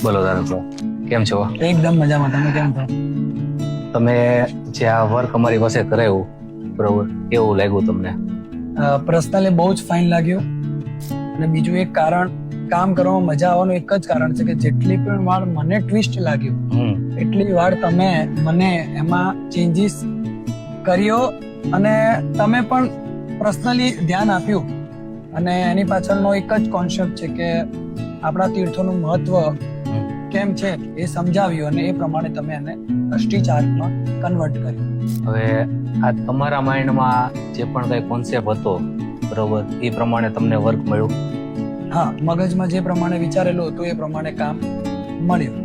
બોલો તારક કેમ છો? એકદમ મજામાં. તમે કેમ છો? તમે જે આ વર્ક અમારી પાસે કરાયું, બરોબર, કેવું લાગ્યું તમને? પર્સનલી બહુ જ ફાઇન લાગ્યું. અને બીજું એક કારણ, કામ કરવામાં મજા આવવાનું એક જ કારણ છે કે જેટલી પણ વાર મને ટ્વિસ્ટ લાગ્યું એટલી વાર તમે મને એમાં ચેન્જીસ કર્યો અને તમે પણ પર્સનલી ધ્યાન આપ્યું. અને એની પાછળનો એક જ કોન્સેપ્ટ છે કે આપણા તીર્થોનું મહત્વ કેમ છે એ સમજાવ્યું અને એ પ્રમાણે તમે એને સ્ટીચ આર્ટમાં કન્વર્ટ કર્યું. હવે આ તમારા માઇન્ડમાં જે પણ કઈ કોન્સેપ્ટ હતો, બરોબર, એ પ્રમાણે તમને વર્ક મળ્યું? હા, મગજમાં જે પ્રમાણે વિચારેલું હતું એ પ્રમાણે કામ મળ્યું,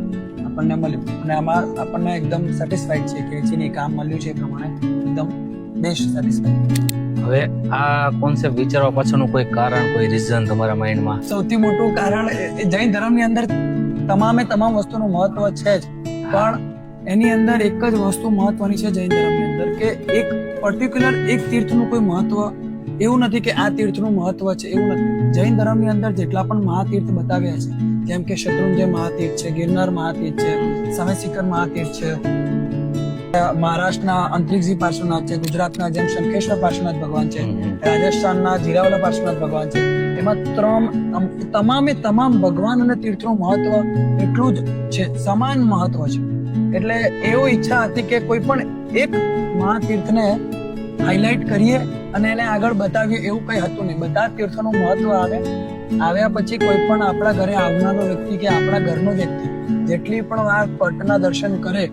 આપણને મળ્યું. અને આમાં આપણને એકદમ સેટિસ્ફાઈડ છે કે જેની કામ મળ્યું છે એ પ્રમાણે એકદમ બેસ્ટ સેટિસ્ફાઈડ. હવે આ કોન્સેપ્ટ વિચારવા પાછળનું કોઈ કારણ, કોઈ રીઝન તમારા માઇન્ડમાં? સૌથી મોટું કારણ એ જૈન ધર્મની અંદર તમામ વસ્તુનું મહત્વ છે જ, પણ એની અંદર એક જ વસ્તુ મહત્વની છે જૈન ધર્મની અંદર કે એક પર્ટિક્યુલર એક તીર્થનું કોઈ મહત્વ એવું નથી કે આ તીર્થનું મહત્વ છે એવું નથી. જૈન ધર્મની અંદર જેટલા પણ મહાતીર્થ બતાવ્યા છે, જેમ કે શત્રુંજય મહાતીર્થ છે, ગિરનાર મહાતીર્થ છે, સમયશિખર મહાતીર્થ છે, મહારાષ્ટ્રના અંતરિક્ષજી પાર્શ્વનાથ છે, ગુજરાતના જેમ શંખેશ્વર પાર્શ્વનાથ ભગવાન છે, રાજસ્થાનના જીરાવલા પાર્શ્વનાથ ભગવાન છે, એમાં તમામ ભગવાન અને તીર્થનું મહત્વ એટલું જ છે, સમાન મહત્વ છે. એટલે એવો ઈચ્છા હતી કે કોઈ પણ એક મહાતીર્થને હાઇલાઇટ કરીએ અને એને આગળ બતાવીએ, એવું કંઈ હતું નહીં. બધા તીર્થોનું મહત્વ આવ્યા પછી કોઈ પણ આપણા ઘરે આવનારો વ્યક્તિ કે આપણા ઘરનો વ્યક્તિ જેટલી પણ વાર પટના દર્શન કરે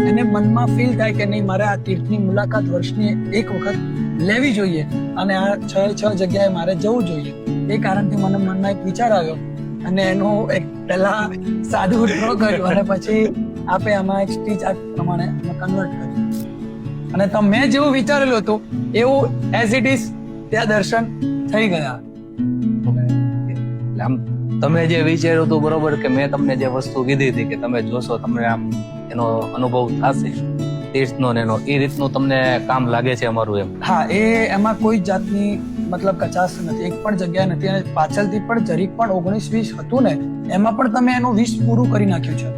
એને મનમાં ફીલ થાય કે નહીં, મારે આ તીર્થની મુલાકાત વર્ષની એક વખત લેવી જોઈએ અને આ 6 જગ્યાએ મારે જવું જોઈએ. એ કારણથી મને મનમાં એક વિચાર આવ્યો અને એનું એક પહેલા સાદું ડ્રો કર્યું અને પછી આપે આમાં એક સ્ટીચ આર્ટ પ્રમાણે કન્વર્ટ કર્યું. અને મેં જેવું વિચારેલું હતું એવું એઝ ઇટ ઇઝ ત્યાં દર્શન થઈ ગયા. આમ તમે જે વિચાર્યું હતું, બરોબર, કે મેં તમને જે વસ્તુ કીધી હતી કે તમે જોશો, તમને આમ એનો અનુભવ થશે તીર્થનો ને એનો, એ રીતનું તમને કામ લાગે છે અમારું એમ? હા, એમાં કોઈ જાતની મતલબ કચાશ નથી, એક પણ જગ્યા નથી. અને પાછળથી પણ જરીક પણ 19-20 હતું ને એમાં પણ તમે એનું 20 પૂરું કરી નાખ્યું છે.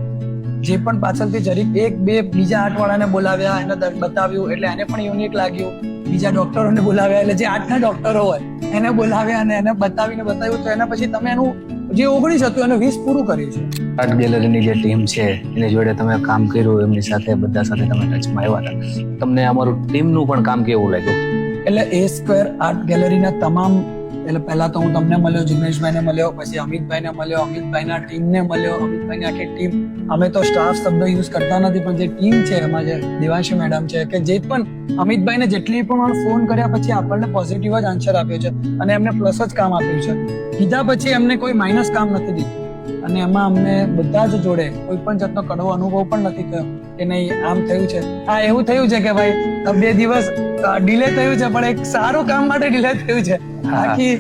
જે પણ પાછળથી જરીક 1-2 બીજા આર્ટવાળાને બોલાવ્યા, એને બતાવ્યું એટલે એને પણ યુનિક લાગ્યું. બીજા ડોક્ટરોને બોલાવ્યા એટલે જે આર્ટના ડોક્ટરો હોય એને બોલાવ્યા અને એને બતાવ્યું તો એના પછી તમે એનું જે 19 હતું એને 20 પૂરું કર્યું છે. આર્ટ ગેલેરીની જે ટીમ છે એની જોડે તમે કામ કર્યું, એમની સાથે બધા સાથે તમે ટચમાં આવ્યા હતા, તમને અમારું ટીમનું પણ કામ કેવું લાગ્યું? એટલે એ સ્ક્વેર આર્ટ ગેલેરીના તમામ, એટલે પહેલા તો હું તમને મળ્યો, જિગ્નેશભાઈને મળ્યો, પછી અમિતભાઈને મળ્યો, અમિતભાઈના ટીમને મળ્યો, અમિતભાઈની આખી ટીમ. અમે તો સ્ટાફ શબ્દ યુઝ કરતા નથી, પણ જે ટીમ છે એમાં જે દેવાંશી મેડમ છે કે જે પણ અમિતભાઈને જેટલી પણ ફોન કર્યા પછી આપણને પોઝિટિવ જ આન્સર આપ્યો છે અને એમને પ્લસ જ કામ આપ્યું છે. કીધા પછી એમને કોઈ માઇનસ કામ નથી દીધું. અને એમાં અમને બધા જ જોડે કોઈ પણ જાતનો કડવો અનુભવ પણ નથી થયો કે નહીં આમ થયું છે. હા, એવું થયું છે કે ભાઈ 2 દિવસ ડિલે થયું છે, પણ એક સારું કામ માટે ડિલે થયું છે. બાકી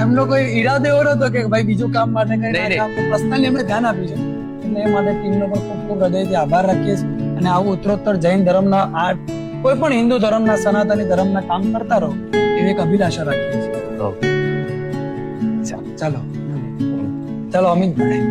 એમનો કોઈ ઈરાદો એવો નતો કે ભાઈ બીજું કામ માટે પર્સનલી એમને ધ્યાન આપ્યું છે. એટલે એ માટે ટીમનો પણ ખૂબ ખૂબ હૃદયથી આભાર રાખીએ છીએ. અને આવું ઉત્તરોત્તર જૈન ધર્મના આર્ટ, કોઈ પણ હિન્દુ ધર્મના, સનાતની ધર્મના કામ કરતા રહો એવી એક અભિલાષા રાખીએ છીએ. ચાલો અમિતભાઈ.